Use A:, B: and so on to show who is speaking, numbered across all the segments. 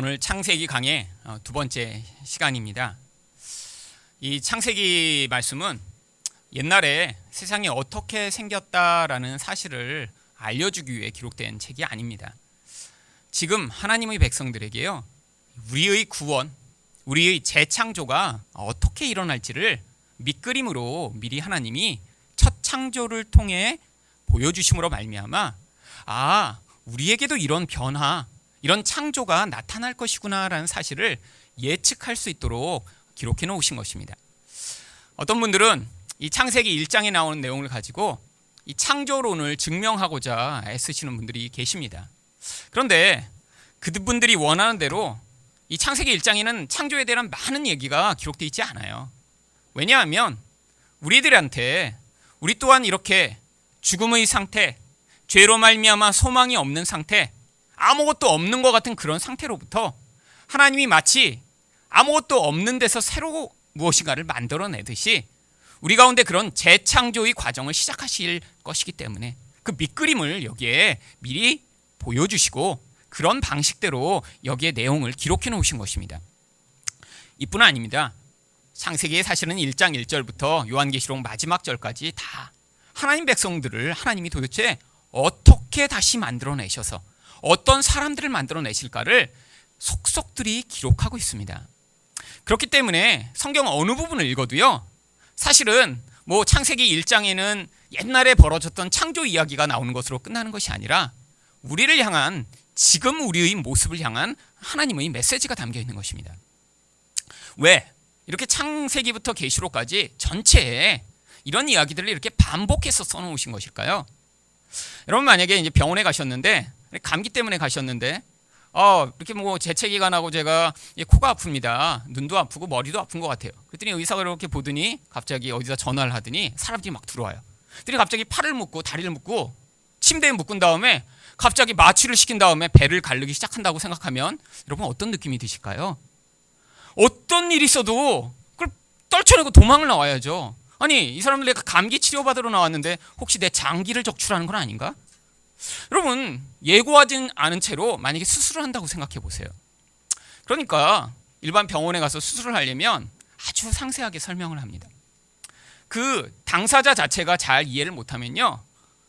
A: 오늘 창세기 강의 두 번째 시간입니다. 이 창세기 말씀은 옛날에 세상이 어떻게 생겼다라는 사실을 알려주기 위해 기록된 책이 아닙니다. 지금 하나님의 백성들에게요, 우리의 구원, 우리의 재창조가 어떻게 일어날지를 밑그림으로 미리 하나님이 첫 창조를 통해 보여주심으로 말미암아 우리에게도 이런 변화, 이런 창조가 나타날 것이구나라는 사실을 예측할 수 있도록 기록해 놓으신 것입니다. 어떤 분들은 이 창세기 1장에 나오는 내용을 가지고 이 창조론을 증명하고자 애쓰시는 분들이 계십니다. 그런데 그분들이 원하는 대로 이 창세기 1장에는 창조에 대한 많은 얘기가 기록되어 있지 않아요. 왜냐하면 우리들한테 우리 또한 이렇게 죽음의 상태, 죄로 말미암아 소망이 없는 상태, 아무것도 없는 것 같은 그런 상태로부터 하나님이 마치 아무것도 없는 데서 새로 무엇인가를 만들어내듯이 우리 가운데 그런 재창조의 과정을 시작하실 것이기 때문에 그 밑그림을 여기에 미리 보여주시고 그런 방식대로 여기에 내용을 기록해 놓으신 것입니다. 이뿐 아닙니다. 창세기의 사실은 1장 1절부터 요한계시록 마지막 절까지 다 하나님 백성들을 하나님이 도대체 어떻게 다시 만들어내셔서 어떤 사람들을 만들어내실까를 속속들이 기록하고 있습니다. 그렇기 때문에 성경 어느 부분을 읽어도요, 사실은 창세기 1장에는 옛날에 벌어졌던 창조 이야기가 나오는 것으로 끝나는 것이 아니라 우리를 향한, 지금 우리의 모습을 향한 하나님의 메시지가 담겨 있는 것입니다. 왜 이렇게 창세기부터 계시록까지 전체에 이런 이야기들을 이렇게 반복해서 써놓으신 것일까요? 여러분, 만약에 이제 병원에 가셨는데, 감기 때문에 가셨는데 이렇게 재채기가 나고 제가 코가 아픕니다, 눈도 아프고 머리도 아픈 것 같아요. 그랬더니 의사가 이렇게 보더니 갑자기 어디다 전화를 하더니 사람들이 막 들어와요. 그랬더니 갑자기 팔을 묶고 다리를 묶고 침대에 묶은 다음에 갑자기 마취를 시킨 다음에 배를 가르기 시작한다고 생각하면 여러분 어떤 느낌이 드실까요? 어떤 일이 있어도 그걸 떨쳐내고 도망을 나와야죠. 아니, 이 사람들 내가 감기 치료받으러 나왔는데 혹시 내 장기를 적출하는 건 아닌가? 여러분, 예고하지 않은 채로 만약에 수술을 한다고 생각해 보세요. 그러니까 일반 병원에 가서 수술을 하려면 아주 상세하게 설명을 합니다. 그 당사자 자체가 잘 이해를 못하면요,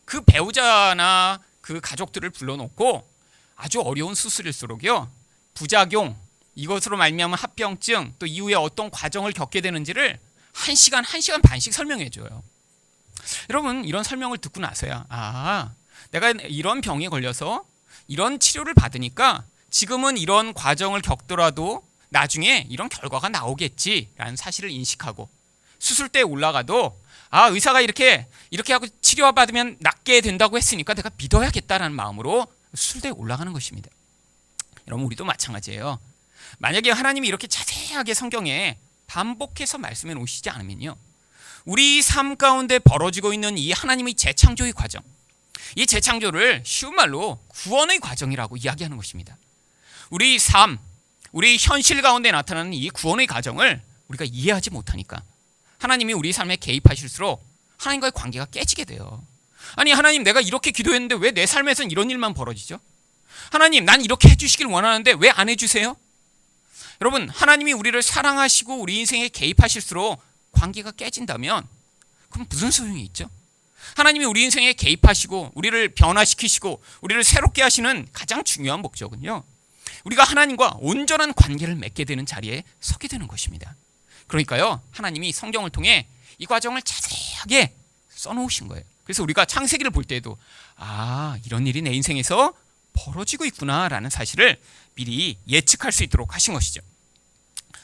A: 그 배우자나 그 가족들을 불러놓고 아주 어려운 수술일수록요, 부작용, 이것으로 말미암은 합병증, 또 이후에 어떤 과정을 겪게 되는지를 1시간 반씩 설명해 줘요. 여러분, 이런 설명을 듣고 나서야 내가 이런 병에 걸려서 이런 치료를 받으니까 지금은 이런 과정을 겪더라도 나중에 이런 결과가 나오겠지라는 사실을 인식하고, 수술대에 올라가도 의사가 이렇게 하고 치료받으면 낫게 된다고 했으니까 내가 믿어야겠다라는 마음으로 수술대에 올라가는 것입니다. 여러분, 우리도 마찬가지예요. 만약에 하나님이 이렇게 자세하게 성경에 반복해서 말씀해 놓으시지 않으면요, 우리 삶 가운데 벌어지고 있는 이 하나님의 재창조의 과정, 이 재창조를 쉬운 말로 구원의 과정이라고 이야기하는 것입니다. 우리 삶, 우리 현실 가운데 나타나는 이 구원의 과정을 우리가 이해하지 못하니까 하나님이 우리 삶에 개입하실수록 하나님과의 관계가 깨지게 돼요. 아니, 하나님, 내가 이렇게 기도했는데 왜 내 삶에서는 이런 일만 벌어지죠? 하나님, 난 이렇게 해주시길 원하는데 왜 안 해주세요? 여러분, 하나님이 우리를 사랑하시고 우리 인생에 개입하실수록 관계가 깨진다면 그럼 무슨 소용이 있죠? 하나님이 우리 인생에 개입하시고 우리를 변화시키시고 우리를 새롭게 하시는 가장 중요한 목적은요, 우리가 하나님과 온전한 관계를 맺게 되는 자리에 서게 되는 것입니다. 그러니까요, 하나님이 성경을 통해 이 과정을 자세하게 써놓으신 거예요. 그래서 우리가 창세기를 볼 때에도 이런 일이 내 인생에서 벌어지고 있구나라는 사실을 미리 예측할 수 있도록 하신 것이죠.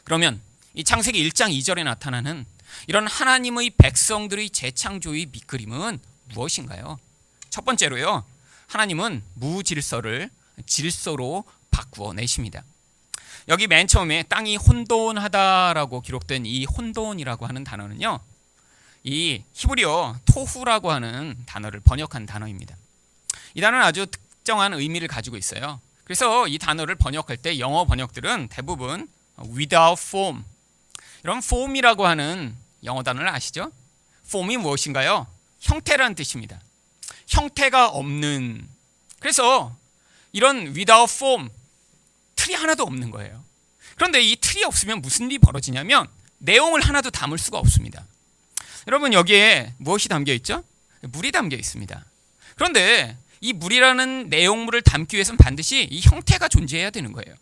A: 그러면 이 창세기 1장 2절에 나타나는 이런 하나님의 백성들의 재창조의 밑그림은 무엇인가요? 첫 번째로요, 하나님은 무질서를 질서로 바꾸어 내십니다. 여기 맨 처음에 땅이 혼돈하다라고 기록된 이 혼돈이라고 하는 단어는요, 이 히브리어 토후라고 하는 단어를 번역한 단어입니다. 이 단어는 아주 특정한 의미를 가지고 있어요. 그래서 이 단어를 번역할 때 영어 번역들은 대부분 without form, 이런 form이라고 하는 영어 단어를 아시죠? form이 무엇인가요? 형태라는 뜻입니다. 형태가 없는. 그래서 이런 without form, 틀이 하나도 없는 거예요. 그런데 이 틀이 없으면 무슨 일이 벌어지냐면 내용을 하나도 담을 수가 없습니다. 여러분, 여기에 무엇이 담겨 있죠? 물이 담겨 있습니다. 그런데 이 물이라는 내용물을 담기 위해서는 반드시 이 형태가 존재해야 되는 거예요.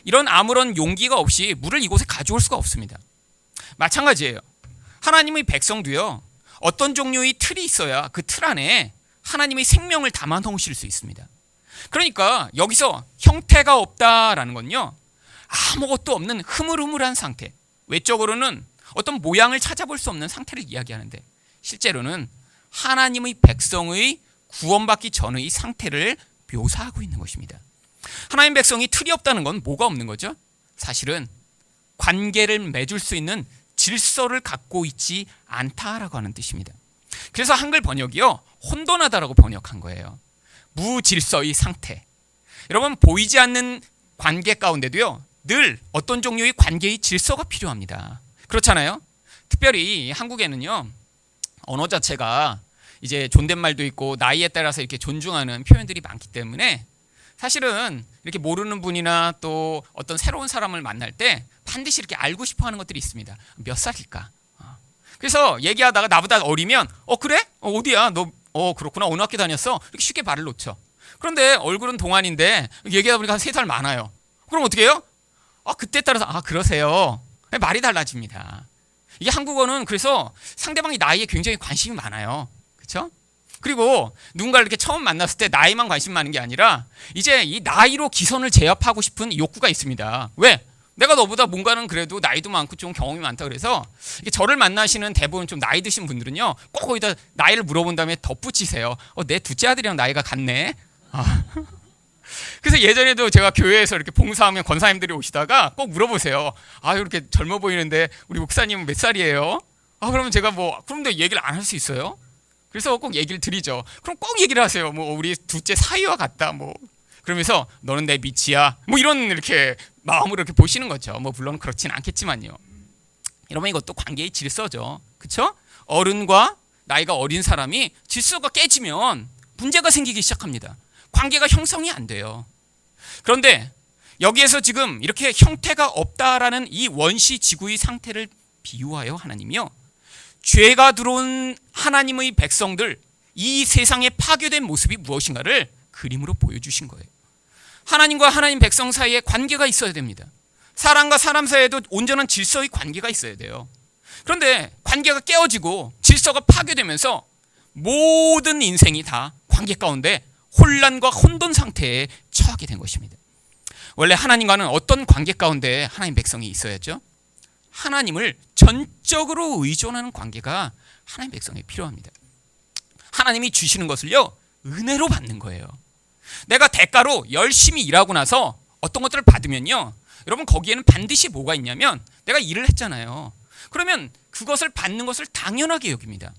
A: 이런 아무런 용기가 없이 물을 이곳에 가져올 수가 없습니다. 마찬가지예요. 하나님의 백성도요, 어떤 종류의 틀이 있어야 그 틀 안에 하나님의 생명을 담아 놓으실 수 있습니다. 그러니까 여기서 형태가 없다라는 건요, 아무것도 없는 흐물흐물한 상태, 외적으로는 어떤 모양을 찾아볼 수 없는 상태를 이야기하는데 실제로는 하나님의 백성의 구원받기 전의 상태를 묘사하고 있는 것입니다. 하나님 백성이 틀이 없다는 건 뭐가 없는 거죠? 사실은 관계를 맺을 수 있는 질서를 갖고 있지 않다라고 하는 뜻입니다. 그래서 한글 번역이요, 혼돈하다라고 번역한 거예요. 무질서의 상태. 여러분, 보이지 않는 관계 가운데도요, 늘 어떤 종류의 관계의 질서가 필요합니다. 그렇잖아요? 특별히 한국에는요, 언어 자체가 이제 존댓말도 있고 나이에 따라서 이렇게 존중하는 표현들이 많기 때문에 사실은 이렇게 모르는 분이나 또 어떤 새로운 사람을 만날 때 반드시 이렇게 알고 싶어 하는 것들이 있습니다. 몇 살일까? 그래서 얘기하다가 나보다 어리면 그래? 어디야? 너 그렇구나. 어느 학교 다녔어? 이렇게 쉽게 말을 놓죠. 그런데 얼굴은 동안인데 얘기하다 보니까 한 3살 많아요. 그럼 어떻게 해요? 그때 따라서 그러세요. 말이 달라집니다. 이게 한국어는 그래서 상대방이 나이에 굉장히 관심이 많아요. 그렇죠? 그리고 누군가를 이렇게 처음 만났을 때 나이만 관심 많은 게 아니라 이제 이 나이로 기선을 제압하고 싶은 욕구가 있습니다. 왜? 내가 너보다 뭔가는 그래도 나이도 많고 좀 경험이 많다 그래서 저를 만나시는 대부분 좀 나이 드신 분들은요, 꼭 거기다 나이를 물어본 다음에 덧붙이세요. 내 둘째 아들이랑 나이가 같네. 그래서 예전에도 제가 교회에서 이렇게 봉사하면 권사님들이 오시다가 꼭 물어보세요. 이렇게 젊어 보이는데 우리 목사님은 몇 살이에요? 그러면 제가 그런데 얘기를 안 할 수 있어요? 그래서 꼭 얘기를 드리죠. 그럼 꼭 얘기를 하세요. 우리 둘째 사이와 같다. 그러면서 너는 내 밑이야. 이런 이렇게 마음으로 이렇게 보시는 거죠. 물론 그렇지는 않겠지만요. 여러분, 이것도 관계의 질서죠. 그렇죠? 어른과 나이가 어린 사람이 질서가 깨지면 문제가 생기기 시작합니다. 관계가 형성이 안 돼요. 그런데 여기에서 지금 이렇게 형태가 없다라는 이 원시지구의 상태를 비유하여 하나님이요, 죄가 들어온 하나님의 백성들, 이 세상에 파괴된 모습이 무엇인가를 그림으로 보여주신 거예요. 하나님과 하나님 백성 사이에 관계가 있어야 됩니다. 사람과 사람 사이에도 온전한 질서의 관계가 있어야 돼요. 그런데 관계가 깨어지고 질서가 파괴되면서 모든 인생이 다 관계 가운데 혼란과 혼돈 상태에 처하게 된 것입니다. 원래 하나님과는 어떤 관계 가운데 하나님 백성이 있어야죠? 하나님을 전적으로 의존하는 관계가 하나님 백성에 필요합니다. 하나님이 주시는 것을요, 은혜로 받는 거예요. 내가 대가로 열심히 일하고 나서 어떤 것들을 받으면요, 여러분, 거기에는 반드시 뭐가 있냐면 내가 일을 했잖아요. 그러면 그것을 받는 것을 당연하게 여깁니다.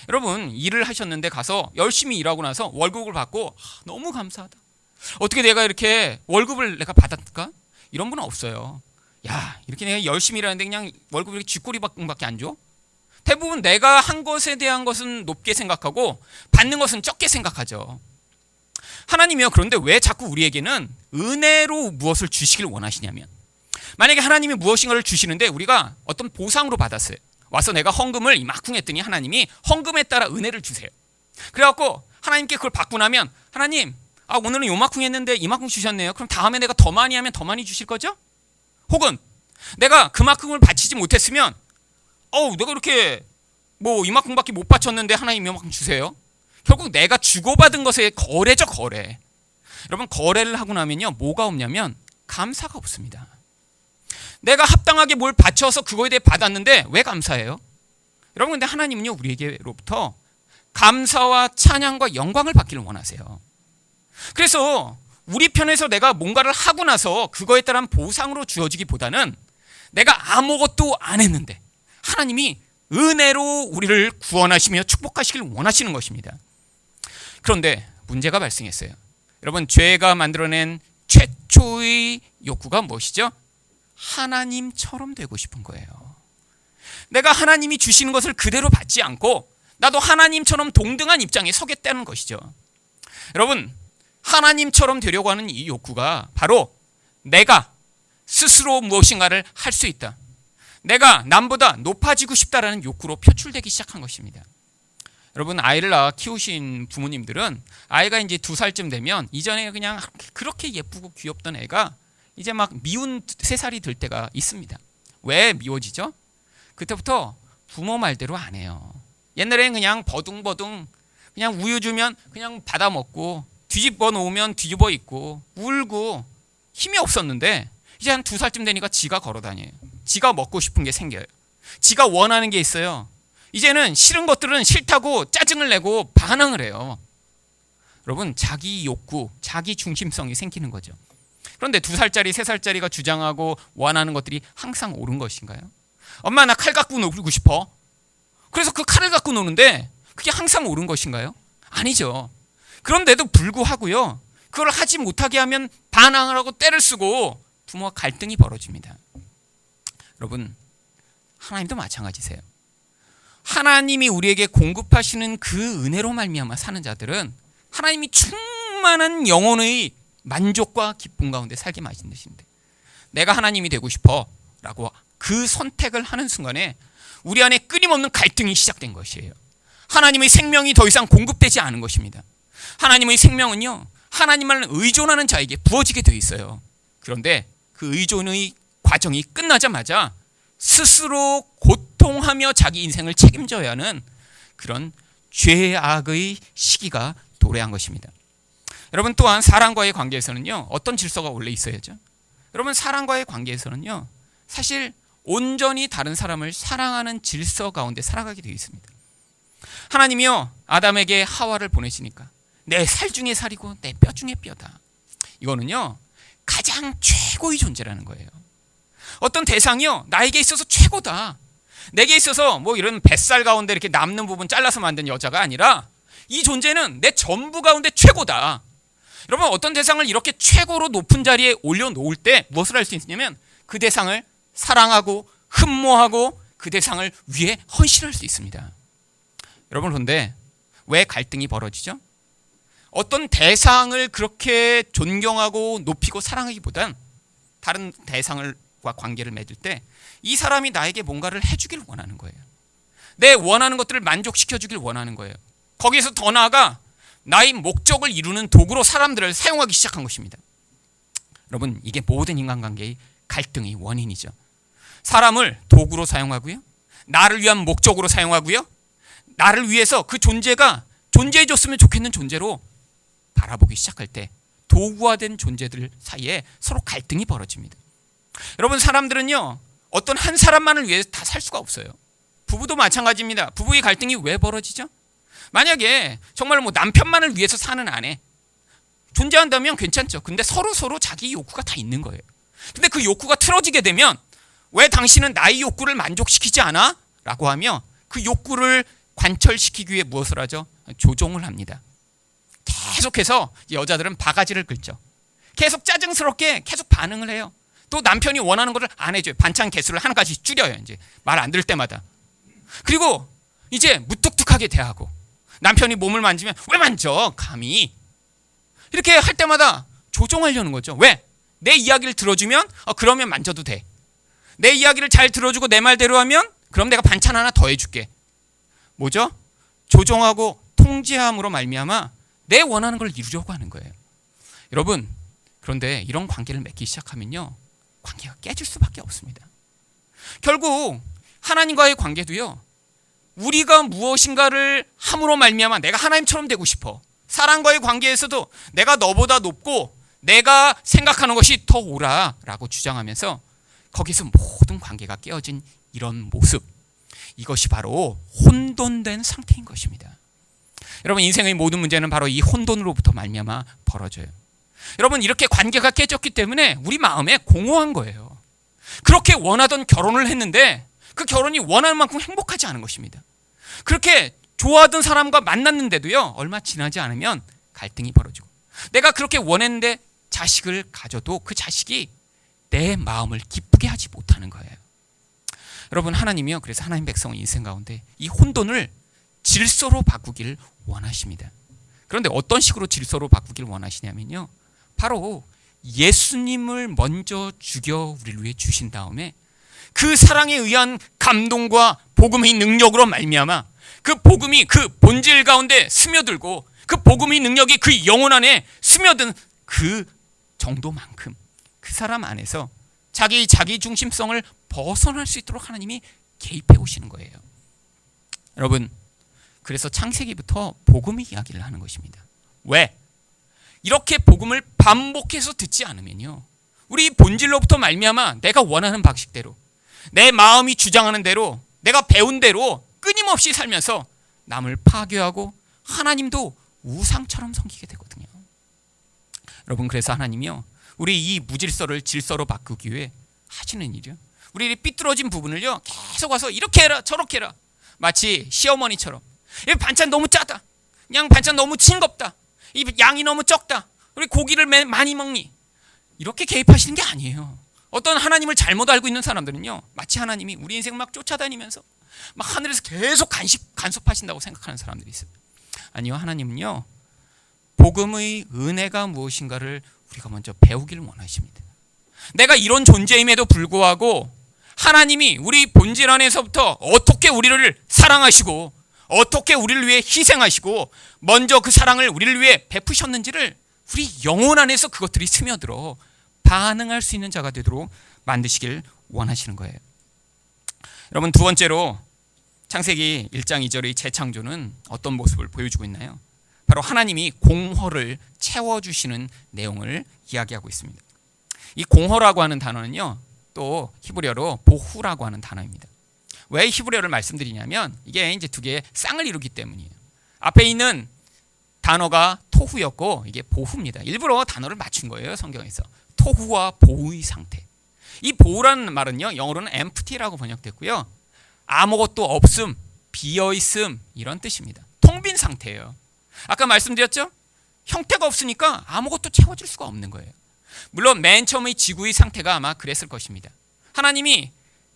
A: 여러분, 일을 하셨는데 가서 열심히 일하고 나서 월급을 받고 너무 감사하다. 어떻게 내가 이렇게 월급을 내가 받았을까? 이런 분은 없어요. 이렇게 내가 열심히 일하는데 그냥 월급을 쥐꼬리밖에 안 줘? 대부분 내가 한 것에 대한 것은 높게 생각하고 받는 것은 적게 생각하죠. 하나님이요, 그런데 왜 자꾸 우리에게는 은혜로 무엇을 주시길 원하시냐면, 만약에 하나님이 무엇인가를 주시는데 우리가 어떤 보상으로 받았어요. 와서 내가 헌금을 이만큼 했더니 하나님이 헌금에 따라 은혜를 주세요. 그래갖고 하나님께 그걸 받고 나면 하나님, 오늘은 요만큼 했는데 이만큼 주셨네요. 그럼 다음에 내가 더 많이 하면 더 많이 주실 거죠? 혹은 내가 그만큼을 바치지 못했으면 내가 이렇게 이만큼밖에 못 바쳤는데 하나님 이만큼 주세요. 결국 내가 주고받은 것의 거래죠, 거래. 여러분, 거래를 하고 나면요, 뭐가 없냐면 감사가 없습니다. 내가 합당하게 뭘 바쳐서 그거에 대해 받았는데 왜 감사해요? 여러분, 근데 하나님은요, 우리에게로부터 감사와 찬양과 영광을 받기를 원하세요. 그래서 우리 편에서 내가 뭔가를 하고 나서 그거에 따른 보상으로 주어지기보다는 내가 아무것도 안 했는데 하나님이 은혜로 우리를 구원하시며 축복하시길 원하시는 것입니다. 그런데 문제가 발생했어요. 여러분, 죄가 만들어낸 최초의 욕구가 무엇이죠? 하나님처럼 되고 싶은 거예요. 내가 하나님이 주시는 것을 그대로 받지 않고 나도 하나님처럼 동등한 입장에 서겠다는 것이죠. 여러분, 하나님처럼 되려고 하는 이 욕구가 바로 내가 스스로 무엇인가를 할 수 있다. 내가 남보다 높아지고 싶다라는 욕구로 표출되기 시작한 것입니다. 여러분, 아이를 낳아 키우신 부모님들은 아이가 이제 2살쯤 되면 이전에 그냥 그렇게 예쁘고 귀엽던 애가 이제 막 미운 3살이 될 때가 있습니다. 왜 미워지죠? 그때부터 부모 말대로 안 해요. 옛날에는 그냥 버둥버둥 그냥 우유 주면 그냥 받아 먹고 뒤집어 놓으면 뒤집어 입고 울고 힘이 없었는데 이제 한 2살쯤 되니까 지가 걸어 다녀요. 지가 먹고 싶은 게 생겨요. 지가 원하는 게 있어요. 이제는 싫은 것들은 싫다고 짜증을 내고 반항을 해요. 여러분, 자기 욕구, 자기 중심성이 생기는 거죠. 그런데 2살짜리, 3살짜리가 주장하고 원하는 것들이 항상 옳은 것인가요? 엄마, 나 칼 갖고 놀고 싶어. 그래서 그 칼을 갖고 노는데 그게 항상 옳은 것인가요? 아니죠. 그런데도 불구하고요, 그걸 하지 못하게 하면 반항을 하고 때를 쓰고 부모와 갈등이 벌어집니다. 여러분, 하나님도 마찬가지세요. 하나님이 우리에게 공급하시는 그 은혜로 말미암아 사는 자들은 하나님이 충만한 영혼의 만족과 기쁨 가운데 살게 하신다신데, 내가 하나님이 되고 싶어 라고 그 선택을 하는 순간에 우리 안에 끊임없는 갈등이 시작된 것이에요. 하나님의 생명이 더 이상 공급되지 않은 것입니다. 하나님의 생명은요, 하나님을 의존하는 자에게 부어지게 되어 있어요. 그런데 그 의존의 과정이 끝나자마자 스스로 고통하며 자기 인생을 책임져야 하는 그런 죄악의 시기가 도래한 것입니다. 여러분, 또한 사람과의 관계에서는요, 어떤 질서가 원래 있어야죠? 여러분, 사람과의 관계에서는요, 사실 온전히 다른 사람을 사랑하는 질서 가운데 살아가게 되어 있습니다. 하나님이요, 아담에게 하와를 보내시니까 내 살 중에 살이고 내 뼈 중에 뼈다. 이거는요, 가장 최고의 존재라는 거예요. 어떤 대상이요, 나에게 있어서 최고다. 내게 있어서 뭐 이런 뱃살 가운데 이렇게 남는 부분 잘라서 만든 여자가 아니라 이 존재는 내 전부 가운데 최고다. 여러분, 어떤 대상을 이렇게 최고로 높은 자리에 올려놓을 때 무엇을 할 수 있냐면 그 대상을 사랑하고 흠모하고 그 대상을 위해 헌신할 수 있습니다. 여러분, 그런데 왜 갈등이 벌어지죠? 어떤 대상을 그렇게 존경하고 높이고 사랑하기보단 다른 대상과 관계를 맺을 때 이 사람이 나에게 뭔가를 해주길 원하는 거예요. 내 원하는 것들을 만족시켜주길 원하는 거예요. 거기에서 더 나아가 나의 목적을 이루는 도구로 사람들을 사용하기 시작한 것입니다. 여러분, 이게 모든 인간관계의 갈등의 원인이죠. 사람을 도구로 사용하고요, 나를 위한 목적으로 사용하고요, 나를 위해서 그 존재가 존재해줬으면 좋겠는 존재로 바라보기 시작할 때 도구화된 존재들 사이에 서로 갈등이 벌어집니다. 여러분, 사람들은요, 어떤 한 사람만을 위해서 다 살 수가 없어요. 부부도 마찬가지입니다. 부부의 갈등이 왜 벌어지죠? 만약에 정말 뭐 남편만을 위해서 사는 아내 존재한다면 괜찮죠. 근데 서로 자기 욕구가 다 있는 거예요. 근데 그 욕구가 틀어지게 되면 왜 당신은 나의 욕구를 만족시키지 않아? 라고 하며 그 욕구를 관철시키기 위해 무엇을 하죠? 조종을 합니다. 계속해서 여자들은 바가지를 긁죠. 계속 짜증스럽게 계속 반응을 해요. 또 남편이 원하는 것을 안 해줘요. 반찬 개수를 하나까지 줄여요. 이제 말 안 들을 때마다. 그리고 이제 무뚝뚝하게 대하고, 남편이 몸을 만지면 왜 만져? 감히. 이렇게 할 때마다 조종하려는 거죠. 왜? 내 이야기를 들어주면 그러면 만져도 돼. 내 이야기를 잘 들어주고 내 말대로 하면 그럼 내가 반찬 하나 더 해줄게. 뭐죠? 조종하고 통제함으로 말미암아 내 원하는 걸 이루려고 하는 거예요. 여러분, 그런데 이런 관계를 맺기 시작하면요, 관계가 깨질 수밖에 없습니다. 결국 하나님과의 관계도요, 우리가 무엇인가를 함으로 말미암아 내가 하나님처럼 되고 싶어. 사람과의 관계에서도 내가 너보다 높고 내가 생각하는 것이 더 옳아라고 주장하면서 거기서 모든 관계가 깨어진 이런 모습, 이것이 바로 혼돈된 상태인 것입니다. 여러분, 인생의 모든 문제는 바로 이 혼돈으로부터 말미암아 벌어져요. 여러분, 이렇게 관계가 깨졌기 때문에 우리 마음에 공허한 거예요. 그렇게 원하던 결혼을 했는데 그 결혼이 원하는 만큼 행복하지 않은 것입니다. 그렇게 좋아하던 사람과 만났는데도요, 얼마 지나지 않으면 갈등이 벌어지고, 내가 그렇게 원했는데 자식을 가져도 그 자식이 내 마음을 기쁘게 하지 못하는 거예요. 여러분, 하나님이요, 그래서 하나님 백성의 인생 가운데 이 혼돈을 질서로 바꾸기를 원하십니다. 그런데 어떤 식으로 질서로 바꾸기를 원하시냐면요, 바로 예수님을 먼저 죽여 우리를 위해 주신 다음에 그 사랑에 의한 감동과 복음의 능력으로 말미암아 그 복음이 그 본질 가운데 스며들고 그 복음의 능력이 그 영혼 안에 스며든 그 정도만큼 그 사람 안에서 자기 중심성을 벗어날 수 있도록 하나님이 개입해 오시는 거예요. 여러분, 그래서 창세기부터 복음의 이야기를 하는 것입니다. 왜? 이렇게 복음을 반복해서 듣지 않으면요, 우리 본질로부터 말미암아 내가 원하는 방식대로, 내 마음이 주장하는 대로, 내가 배운 대로 끊임없이 살면서 남을 파괴하고 하나님도 우상처럼 섬기게 되거든요. 여러분, 그래서 하나님이요, 우리 이 무질서를 질서로 바꾸기 위해 하시는 일이요, 우리 삐뚤어진 부분을요 계속 와서 이렇게 해라 저렇게 해라, 마치 시어머니처럼 이 반찬 너무 짜다, 그냥 반찬 너무 싱겁다, 이 양이 너무 적다, 우리 고기를 많이 먹니, 이렇게 개입하시는 게 아니에요. 어떤 하나님을 잘못 알고 있는 사람들은요, 마치 하나님이 우리 인생 막 쫓아다니면서 막 하늘에서 계속 간섭하신다고 생각하는 사람들이 있어요. 아니요, 하나님은요, 복음의 은혜가 무엇인가를 우리가 먼저 배우기를 원하십니다. 내가 이런 존재임에도 불구하고 하나님이 우리 본질 안에서부터 어떻게 우리를 사랑하시고 어떻게 우리를 위해 희생하시고 먼저 그 사랑을 우리를 위해 베푸셨는지를 우리 영혼 안에서 그것들이 스며들어 반응할 수 있는 자가 되도록 만드시길 원하시는 거예요. 여러분, 두 번째로 창세기 1장 2절의 재창조는 어떤 모습을 보여주고 있나요? 바로 하나님이 공허를 채워주시는 내용을 이야기하고 있습니다. 이 공허라고 하는 단어는요, 또 히브리어로 보후라고 하는 단어입니다. 왜 히브리어를 말씀드리냐면 이게 이제 두 개의 쌍을 이루기 때문이에요. 앞에 있는 단어가 토후였고 이게 보후입니다. 일부러 단어를 맞춘 거예요, 성경에서. 토후와 보후의 상태. 이 보후라는 말은요, 영어로는 empty라고 번역됐고요, 아무것도 없음, 비어있음, 이런 뜻입니다. 텅 빈 상태예요. 아까 말씀드렸죠? 형태가 없으니까 아무것도 채워질 수가 없는 거예요. 물론 맨 처음의 지구의 상태가 아마 그랬을 것입니다. 하나님이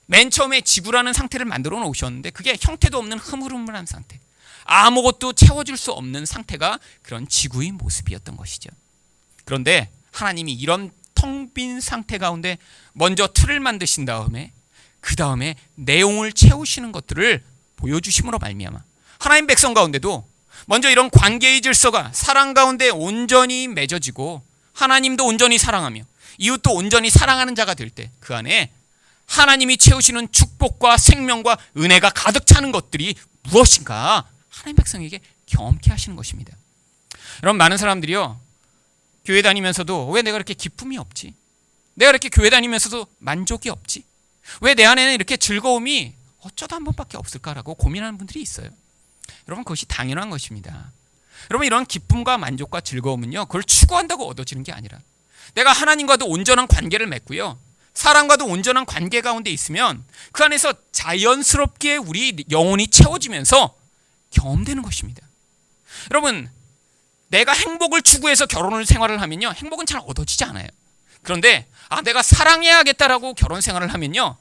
A: 맨 처음에 지구라는 상태를 만들어 놓으셨는데 그게 형태도 없는 흐물흐물한 상태, 아무것도 채워줄 수 없는 상태가 그런 지구의 모습이었던 것이죠. 그런데 하나님이 이런 텅 빈 상태 가운데 먼저 틀을 만드신 다음에 그 다음에 내용을 채우시는 것들을 보여주심으로 말미암아 하나님 백성 가운데도 먼저 이런 관계의 질서가 사랑 가운데 온전히 맺어지고 하나님도 온전히 사랑하며 이웃도 온전히 사랑하는 자가 될 때 그 안에 하나님이 채우시는 축복과 생명과 은혜가 가득 차는 것들이 무엇인가 하나님 백성에게 경험케 하시는 것입니다. 여러분, 많은 사람들이요, 교회 다니면서도 왜 내가 이렇게 기쁨이 없지? 내가 이렇게 교회 다니면서도 만족이 없지? 왜 내 안에는 이렇게 즐거움이 어쩌다 한 번밖에 없을까라고 고민하는 분들이 있어요. 여러분, 그것이 당연한 것입니다. 여러분, 이런 기쁨과 만족과 즐거움은요, 그걸 추구한다고 얻어지는 게 아니라 내가 하나님과도 온전한 관계를 맺고요, 사람과도 온전한 관계 가운데 있으면 그 안에서 자연스럽게 우리 영혼이 채워지면서 경험되는 것입니다. 여러분, 내가 행복을 추구해서 결혼을 생활을 하면요, 행복은 잘 얻어지지 않아요. 그런데 내가 사랑해야겠다라고 결혼 생활을 하면요,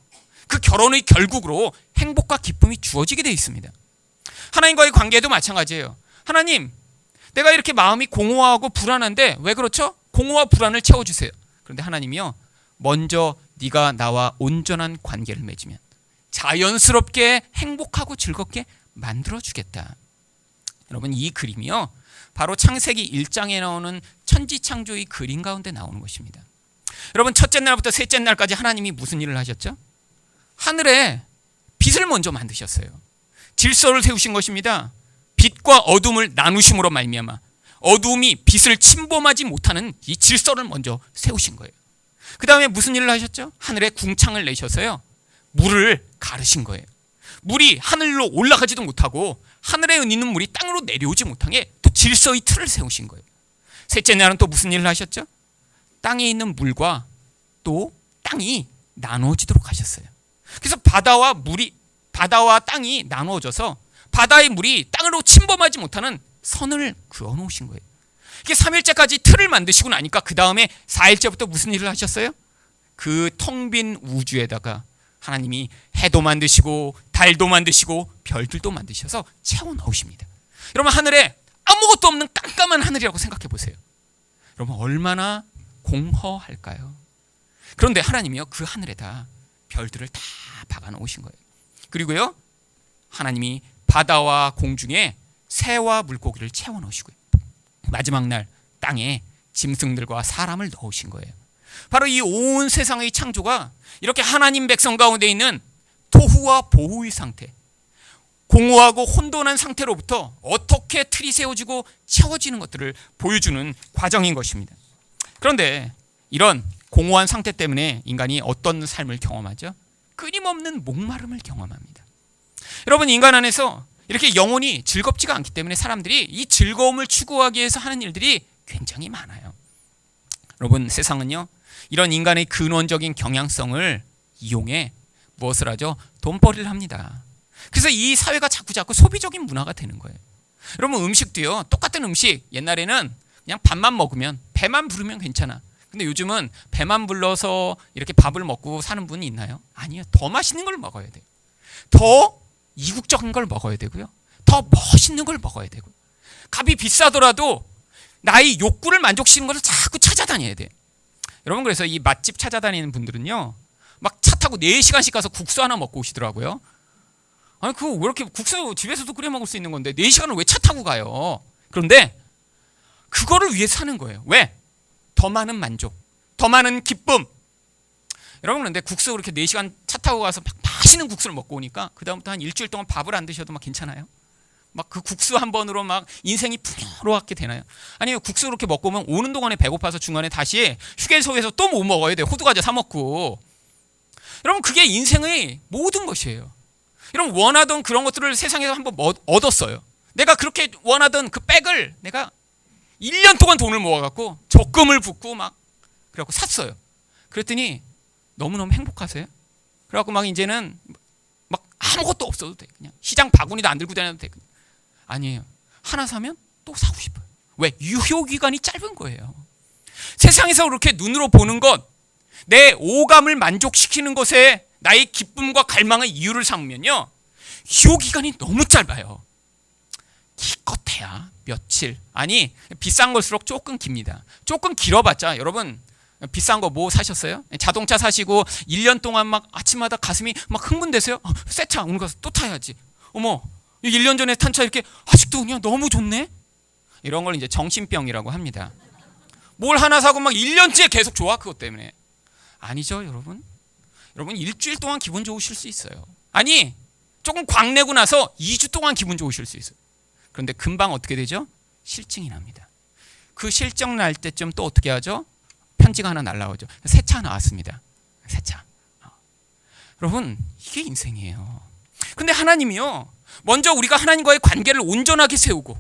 A: 그 결혼의 결국으로 행복과 기쁨이 주어지게 되어 있습니다. 하나님과의 관계도 마찬가지예요. 하나님, 내가 이렇게 마음이 공허하고 불안한데 왜 그렇죠? 공허와 불안을 채워주세요. 그런데 하나님이요, 먼저 네가 나와 온전한 관계를 맺으면 자연스럽게 행복하고 즐겁게 만들어주겠다. 여러분, 이 그림이요, 바로 창세기 1장에 나오는 천지창조의 그림 가운데 나오는 것입니다. 여러분, 첫째 날부터 셋째 날까지 하나님이 무슨 일을 하셨죠? 하늘에 빛을 먼저 만드셨어요. 질서를 세우신 것입니다. 빛과 어둠을 나누심으로 말미암아 어둠이 빛을 침범하지 못하는 이 질서를 먼저 세우신 거예요. 그 다음에 무슨 일을 하셨죠? 하늘에 궁창을 내셔서요, 물을 가르신 거예요. 물이 하늘로 올라가지도 못하고 하늘에 있는 물이 땅으로 내려오지 못하게 또 질서의 틀을 세우신 거예요. 셋째 날은 또 무슨 일을 하셨죠? 땅에 있는 물과 또 땅이 나누어지도록 하셨어요. 그래서 바다와 땅이 나누어져서 바다의 물이 땅으로 침범하지 못하는 선을 그어 놓으신 거예요. 이게 3일째까지 틀을 만드시고 나니까 그 다음에 4일째부터 무슨 일을 하셨어요? 그 텅 빈 우주에다가 하나님이 해도 만드시고 달도 만드시고 별들도 만드셔서 채워 넣으십니다. 여러분, 하늘에 아무것도 없는 깜깜한 하늘이라고 생각해 보세요. 여러분, 얼마나 공허할까요? 그런데 하나님이요, 그 하늘에다 별들을 다 박아 놓으신 거예요. 그리고요, 하나님이 바다와 공중에 새와 물고기를 채워 넣으시고요, 마지막 날 땅에 짐승들과 사람을 넣으신 거예요. 바로 이 온 세상의 창조가 이렇게 하나님 백성 가운데 있는 토후와 보후의 상태, 공허하고 혼돈한 상태로부터 어떻게 틀이 세워지고 채워지는 것들을 보여주는 과정인 것입니다. 그런데 이런 공허한 상태 때문에 인간이 어떤 삶을 경험하죠? 끊임없는 목마름을 경험합니다. 여러분, 인간 안에서 이렇게 영혼이 즐겁지가 않기 때문에 사람들이 이 즐거움을 추구하기 위해서 하는 일들이 굉장히 많아요. 여러분, 세상은요, 이런 인간의 근원적인 경향성을 이용해 무엇을 하죠? 돈벌이를 합니다. 그래서 이 사회가 자꾸 소비적인 문화가 되는 거예요. 여러분, 음식도요, 똑같은 음식, 옛날에는 그냥 밥만 먹으면, 배만 부르면 괜찮아. 근데 요즘은 배만 불러서 이렇게 밥을 먹고 사는 분이 있나요? 아니요. 더 맛있는 걸 먹어야 돼요. 더 이국적인 걸 먹어야 되고요, 더 멋있는 걸 먹어야 되고, 값이 비싸더라도 나의 욕구를 만족시키는 걸 자꾸 찾아다녀야 돼. 여러분, 그래서 이 맛집 찾아다니는 분들은요, 막 차 타고 4시간씩 가서 국수 하나 먹고 오시더라고요. 아니, 그거 왜 이렇게, 국수 집에서도 끓여 먹을 수 있는 건데 4시간을 왜 차 타고 가요? 그런데 그거를 위해 사는 거예요. 왜? 더 많은 만족, 더 많은 기쁨. 여러분, 그런데 국수 그렇게 4시간 차 타고 가서 맛있는 국수를 먹고 오니까 그 다음부터 한 일주일 동안 밥을 안 드셔도 막 괜찮아요? 막 그 국수 한 번으로 막 인생이 풍요롭게 되나요? 아니요, 국수 그렇게 먹고 오면 오는 동안에 배고파서 중간에 다시 휴게소에서 또 뭐 먹어야 돼요. 호두과자 사 먹고. 여러분, 그게 인생의 모든 것이에요. 여러분, 원하던 그런 것들을 세상에서 한번 얻었어요. 내가 그렇게 원하던 그 백을 내가 1년 동안 돈을 모아갖고 적금을 붓고 막 그래갖고 샀어요. 그랬더니 너무너무 행복하세요? 그래갖고 막 이제는 막 아무것도 없어도 돼. 그냥 시장 바구니도 안 들고 다녀도 돼. 아니에요. 하나 사면 또 사고 싶어요. 왜? 유효기간이 짧은 거예요. 세상에서 그렇게 눈으로 보는 것, 내 오감을 만족시키는 것에 나의 기쁨과 갈망의 이유를 삼으면요, 유효기간이 너무 짧아요. 기껏해야 며칠, 아니 비싼 걸수록 조금 깁니다. 조금 길어봤자, 여러분 비싼 거 뭐 사셨어요? 자동차 사시고 1년 동안 막 아침마다 가슴이 막 흥분되세요? 새 차 오늘 가서 또 타야지. 어머, 1년 전에 탄 차 이렇게 아직도 그냥 너무 좋네? 이런 걸 이제 정신병이라고 합니다. 뭘 하나 사고 막 1년째 계속 좋아, 그것 때문에. 아니죠, 여러분. 여러분, 일주일 동안 기분 좋으실 수 있어요. 아니, 조금 광내고 나서 2주 동안 기분 좋으실 수 있어요. 그런데 금방 어떻게 되죠? 실증이 납니다. 그 실증 날 때쯤 또 어떻게 하죠? 편지가 하나 날라오죠. 새 차 나왔습니다. 새 차. 여러분, 이게 인생이에요. 근데 하나님이요, 먼저 우리가 하나님과의 관계를 온전하게 세우고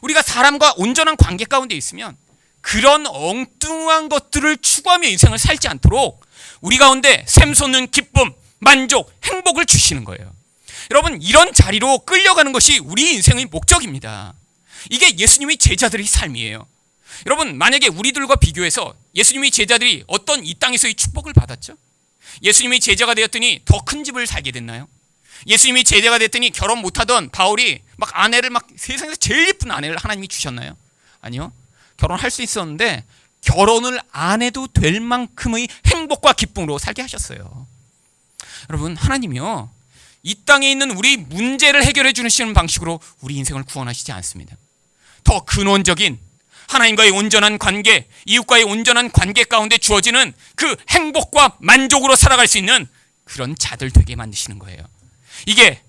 A: 우리가 사람과 온전한 관계 가운데 있으면 그런 엉뚱한 것들을 추구하며 인생을 살지 않도록 우리 가운데 샘솟는 기쁨, 만족, 행복을 주시는 거예요. 여러분, 이런 자리로 끌려가는 것이 우리 인생의 목적입니다. 이게 예수님의 제자들의 삶이에요. 여러분, 만약에 우리들과 비교해서 예수님의 제자들이 어떤 이 땅에서의 축복을 받았죠? 예수님의 제자가 되었더니 더 큰 집을 살게 됐나요? 예수님이 제자가 됐더니 결혼 못하던 바울이 막 아내를 막 세상에서 제일 예쁜 아내를 하나님이 주셨나요? 아니요. 결혼할 수 있었는데 결혼을 안 해도 될 만큼의 행복과 기쁨으로 살게 하셨어요. 여러분, 하나님이요, 이 땅에 있는 우리 문제를 해결해 주시는 방식으로 우리 인생을 구원하시지 않습니다. 더 근원적인 하나님과의 온전한 관계, 이웃과의 온전한 관계 가운데 주어지는 그 행복과 만족으로 살아갈 수 있는 그런 자들 되게 만드시는 거예요. 이게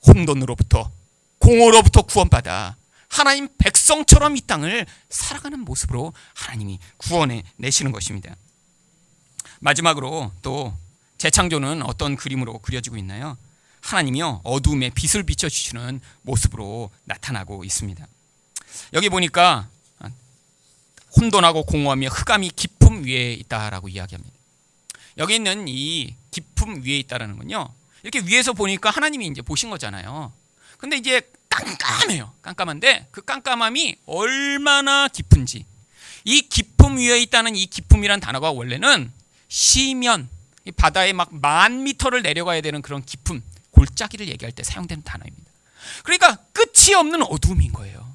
A: 혼돈으로부터, 공허로부터 구원받아 하나님 백성처럼 이 땅을 살아가는 모습으로 하나님이 구원해 내시는 것입니다. 마지막으로 또 재창조는 어떤 그림으로 그려지고 있나요? 하나님이요, 어둠에 빛을 비춰주시는 모습으로 나타나고 있습니다. 여기 보니까 혼돈하고 공허하며 흑암이 깊음 위에 있다라고 이야기합니다. 여기 있는 이 깊음 위에 있다라는 건요, 이렇게 위에서 보니까 하나님이 이제 보신 거잖아요. 근데 이제 깜깜해요. 깜깜한데 그 깜깜함이 얼마나 깊은지, 이 깊음 위에 있다는 이 깊음이란 단어가 원래는 시면, 이 바다에 막 10,000m를 내려가야 되는 그런 깊음, 골짜기를 얘기할 때 사용되는 단어입니다. 그러니까 끝이 없는 어두움인 거예요.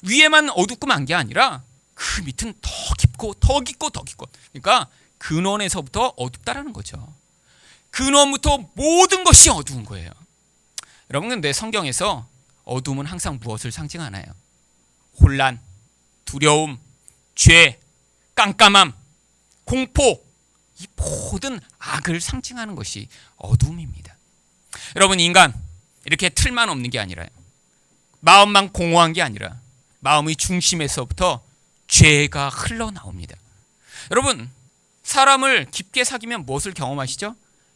A: 위에만 어둡고 만 게 아니라 그 밑은 더 깊고 깊고 더 깊고 더 깊고. 그러니까 근원에서부터 어둡다라는 거죠. 근원부터 모든 것이 어두운 거예요. 여러분, 근데 성경에서 어둠은 항상 무엇을 상징하나요? 혼란, 두려움, 죄, 깜깜함, 공포, 이 모든 악을 상징하는 것이 어둠입니다. 여러분, 인간 이렇게 틀만 없는 게 아니라요, 마음만 공허한 게 아니라 마음의 중심에서부터 죄가 흘러나옵니다. 여러분, 사람을 깊게 사귀면 무엇을 경험하시죠?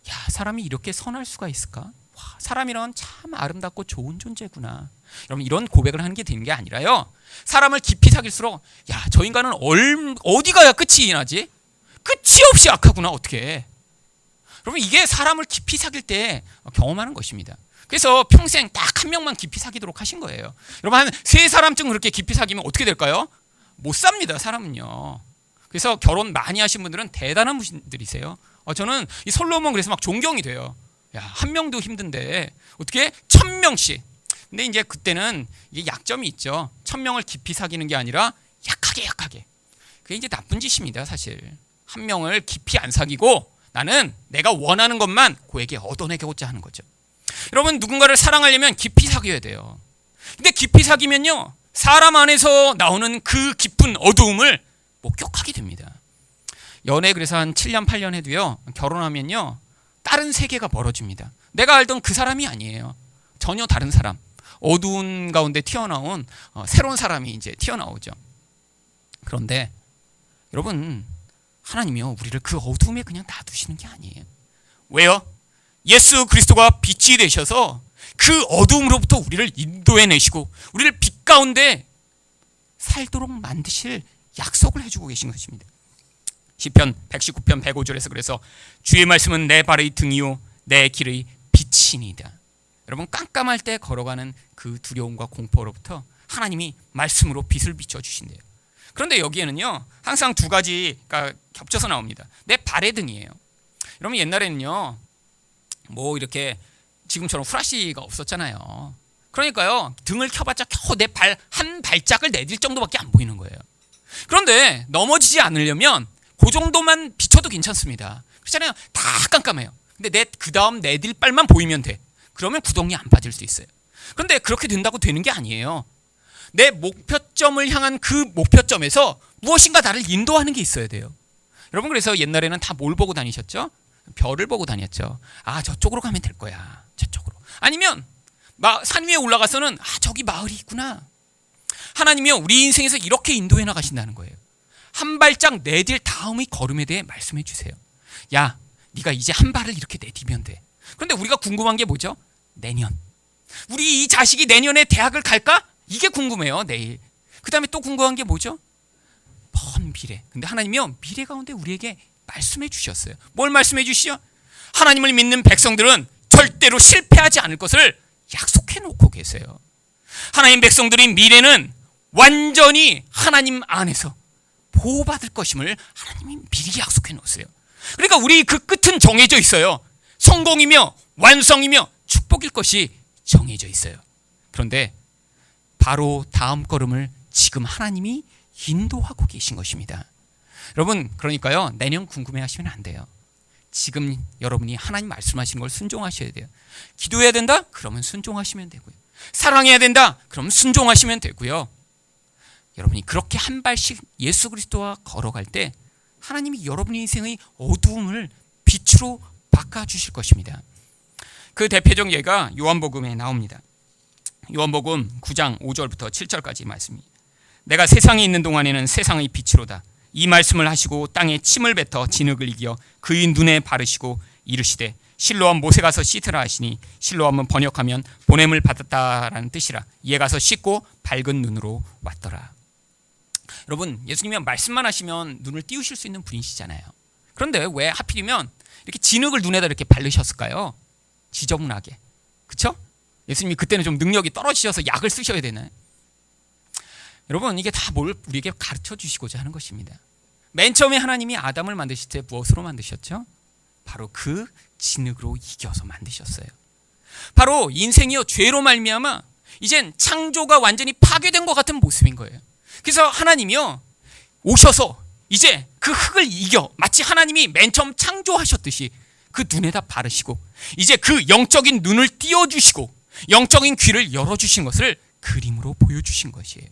A: 야, 사람이 이렇게 선할 수가 있을까? 와, 사람이란 참 아름답고 좋은 존재구나. 여러분, 이런 고백을 하는 게 되는 게 아니라요, 사람을 깊이 사귈수록 야, 저 인간은 어디 가야 끝이 나지? 끝이 없이 악하구나. 어떻게? 여러분, 이게 사람을 깊이 사귈 때 경험하는 것입니다. 그래서 평생 딱 한 명만 깊이 사귀도록 하신 거예요. 여러분, 한 세 사람쯤 그렇게 깊이 사귀면 어떻게 될까요? 못 삽니다, 사람은요. 그래서 결혼 많이 하신 분들은 대단한 분들이세요. 저는 이 솔로몬 그래서 막 존경이 돼요. 야, 한 명도 힘든데 어떻게 1000명씩. 근데 이제 그때는 이게 약점이 있죠. 1000명을 깊이 사귀는 게 아니라 약하게. 그게 이제 나쁜 짓입니다, 사실. 한 명을 깊이 안 사귀고 나는 내가 원하는 것만 그에게 얻어내고자 하는 거죠. 여러분, 누군가를 사랑하려면 깊이 사귀어야 돼요. 근데 깊이 사귀면요, 사람 안에서 나오는 그 깊은 어두움을 목격하게 됩니다. 연애 그래서 한 7년 8년 해도요, 결혼하면요 다른 세계가 멀어집니다. 내가 알던 그 사람이 아니에요. 전혀 다른 사람, 어두운 가운데 튀어나온 새로운 사람이 이제 튀어나오죠. 그런데 여러분, 하나님이요, 우리를 그 어두움에 그냥 놔두시는 게 아니에요. 왜요? 예수 그리스도가 빛이 되셔서 그 어두움으로부터 우리를 인도해내시고 우리를 빛 가운데 살도록 만드실 약속을 해주고 계신 것입니다. 시편 119편 105절에서 그래서 주의 말씀은 내 발의 등이요 내 길의 빛이니이다. 여러분, 깜깜할 때 걸어가는 그 두려움과 공포로부터 하나님이 말씀으로 빛을 비춰주신대요. 그런데 여기에는요, 항상 두 가지가 겹쳐서 나옵니다. 내 발의 등이에요. 여러분, 옛날에는요, 뭐 이렇게 지금처럼 후라시가 없었잖아요. 그러니까요, 등을 켜봤자 겨우 내 발 한 발짝을 내딜 정도밖에 안 보이는 거예요. 그런데 넘어지지 않으려면 그 정도만 비춰도 괜찮습니다. 그렇잖아요. 다 깜깜해요. 근데 그 다음 내딜 발만 보이면 돼. 그러면 구덩이 안 빠질 수 있어요. 그런데 그렇게 된다고 되는 게 아니에요. 내 목표점을 향한 그 목표점에서 무엇인가 나를 인도하는 게 있어야 돼요. 여러분, 그래서 옛날에는 다 뭘 보고 다니셨죠? 별을 보고 다녔죠. 아, 저쪽으로 가면 될 거야. 저쪽으로. 아니면 산 위에 올라가서는 저기 마을이 있구나. 하나님이요, 우리 인생에서 이렇게 인도해 나가신다는 거예요. 한 발짝 내딜 다음의 걸음에 대해 말씀해 주세요. 야, 네가 이제 한 발을 이렇게 내디면 돼. 그런데 우리가 궁금한 게 뭐죠? 내년. 우리 이 자식이 내년에 대학을 갈까? 이게 궁금해요, 내일. 그 다음에 또 궁금한 게 뭐죠? 먼 미래. 근데 하나님이요, 미래 가운데 우리에게 말씀해 주셨어요. 뭘 말씀해 주시죠? 하나님을 믿는 백성들은 절대로 실패하지 않을 것을 약속해 놓고 계세요. 하나님 백성들의 미래는 완전히 하나님 안에서 보호받을 것임을 하나님이 미리 약속해 놓으세요. 그러니까 우리 그 끝은 정해져 있어요. 성공이며 완성이며 축복일 것이 정해져 있어요. 그런데 바로 다음 걸음을 지금 하나님이 인도하고 계신 것입니다. 여러분, 그러니까요, 내년 궁금해하시면 안 돼요. 지금 여러분이 하나님 말씀하시는 걸 순종하셔야 돼요. 기도해야 된다? 그러면 순종하시면 되고요. 사랑해야 된다? 그럼 순종하시면 되고요. 여러분이 그렇게 한 발씩 예수 그리스도와 걸어갈 때 하나님이 여러분의 인생의 어두움을 빛으로 바꿔주실 것입니다. 그 대표적 예가 요한복음에 나옵니다. 요한복음 9장 5절부터 7절까지 말씀입니다. 내가 세상에 있는 동안에는 세상의 빛이로다. 이 말씀을 하시고 땅에 침을 뱉어 진흙을 이겨 그의 눈에 바르시고 이르시되 실로암 못에 가서 씻으라 하시니 실로암은 번역하면 보냄을 받았다라는 뜻이라. 이에 가서 씻고 밝은 눈으로 왔더라. 여러분, 예수님이 말씀만 하시면 눈을 띄우실 수 있는 분이시잖아요. 그런데 왜 하필이면 이렇게 진흙을 눈에다 이렇게 바르셨을까요? 지저분하게. 그렇죠? 예수님이 그때는 좀 능력이 떨어지셔서 약을 쓰셔야 되나요? 여러분, 이게 다 뭘 우리에게 가르쳐 주시고자 하는 것입니다. 맨 처음에 하나님이 아담을 만드실 때 무엇으로 만드셨죠? 바로 그 진흙으로 이겨서 만드셨어요. 바로 인생이요, 죄로 말미암아 이젠 창조가 완전히 파괴된 것 같은 모습인 거예요. 그래서 하나님이요, 오셔서 이제 그 흙을 이겨 마치 하나님이 맨 처음 창조하셨듯이 그 눈에다 바르시고 이제 그 영적인 눈을 띄워주시고 영적인 귀를 열어주신 것을 그림으로 보여주신 것이에요.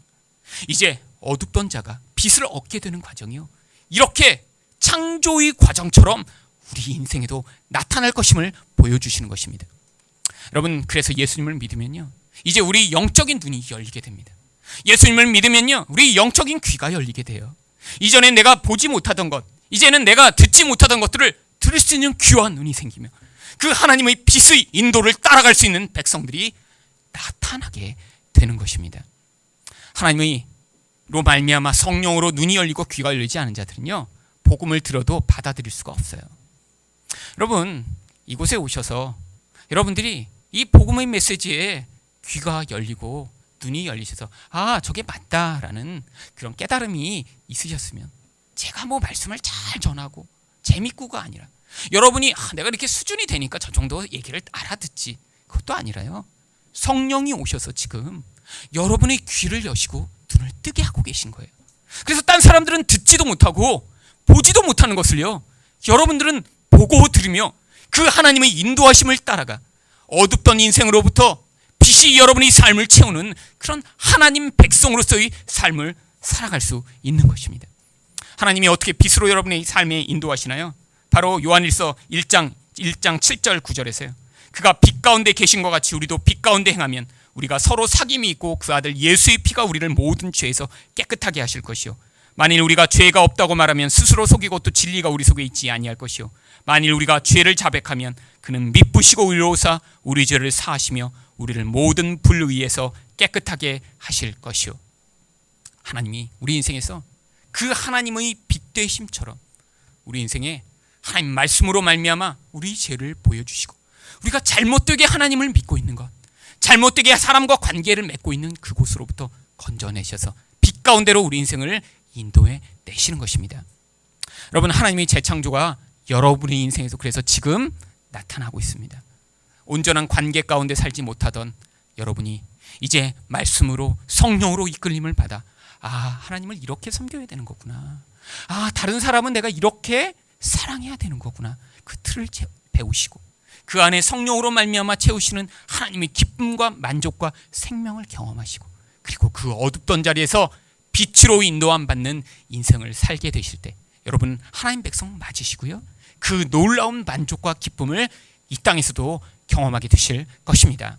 A: 이제 어둡던 자가 빛을 얻게 되는 과정이요, 이렇게 창조의 과정처럼 우리 인생에도 나타날 것임을 보여주시는 것입니다. 여러분, 그래서 예수님을 믿으면요, 이제 우리 영적인 눈이 열리게 됩니다. 예수님을 믿으면요, 우리 영적인 귀가 열리게 돼요. 이전엔 내가 보지 못하던 것, 이제는 내가 듣지 못하던 것들을 들을 수 있는 귀와 눈이 생기며 그 하나님의 빛의 인도를 따라갈 수 있는 백성들이 나타나게 되는 것입니다. 하나님의 로 말미암아 성령으로 눈이 열리고 귀가 열리지 않은 자들은요, 복음을 들어도 받아들일 수가 없어요. 여러분, 이곳에 오셔서 여러분들이 이 복음의 메시지에 귀가 열리고 눈이 열리셔서 저게 맞다라는 그런 깨달음이 있으셨으면 제가 뭐 말씀을 잘 전하고 재밌고가 아니라 여러분이 내가 이렇게 수준이 되니까 저 정도 얘기를 알아듣지, 그것도 아니라요, 성령이 오셔서 지금 여러분의 귀를 여시고 눈을 뜨게 하고 계신 거예요. 그래서 딴 사람들은 듣지도 못하고 보지도 못하는 것을요, 여러분들은 보고 들으며 그 하나님의 인도하심을 따라가 어둡던 인생으로부터 빛이 여러분의 삶을 채우는 그런 하나님 백성으로서의 삶을 살아갈 수 있는 것입니다. 하나님이 어떻게 빛으로 여러분의 삶에 인도하시나요? 바로 요한일서 1장 7절 9절에서요. 그가 빛 가운데 계신 것 같이 우리도 빛 가운데 행하면 우리가 서로 사귐이 있고 그 아들 예수의 피가 우리를 모든 죄에서 깨끗하게 하실 것이요, 만일 우리가 죄가 없다고 말하면 스스로 속이고 또 진리가 우리 속에 있지 아니할 것이요, 만일 우리가 죄를 자백하면 그는 미쁘시고 의로우사 우리 죄를 사하시며 우리를 모든 불의에서 깨끗하게 하실 것이요. 하나님이 우리 인생에서 그 하나님의 빛 되심처럼 우리 인생에 하나님 말씀으로 말미암아 우리 죄를 보여주시고 우리가 잘못되게 하나님을 믿고 있는 것, 잘못되게 사람과 관계를 맺고 있는 그곳으로부터 건져내셔서 빛 가운데로 우리 인생을 인도해 내시는 것입니다. 여러분, 하나님의 재창조가 여러분의 인생에서 그래서 지금 나타나고 있습니다. 온전한 관계 가운데 살지 못하던 여러분이 이제 말씀으로 성령으로 이끌림을 받아 하나님을 이렇게 섬겨야 되는 거구나, 다른 사람은 내가 이렇게 사랑해야 되는 거구나, 그 틀을 배우시고 그 안에 성령으로 말미암아 채우시는 하나님의 기쁨과 만족과 생명을 경험하시고 그리고 그 어둡던 자리에서 빛으로 인도함 받는 인생을 살게 되실 때 여러분 하나님 백성 맞으시고요, 그 놀라운 만족과 기쁨을 이 땅에서도 경험하게 되실 것입니다.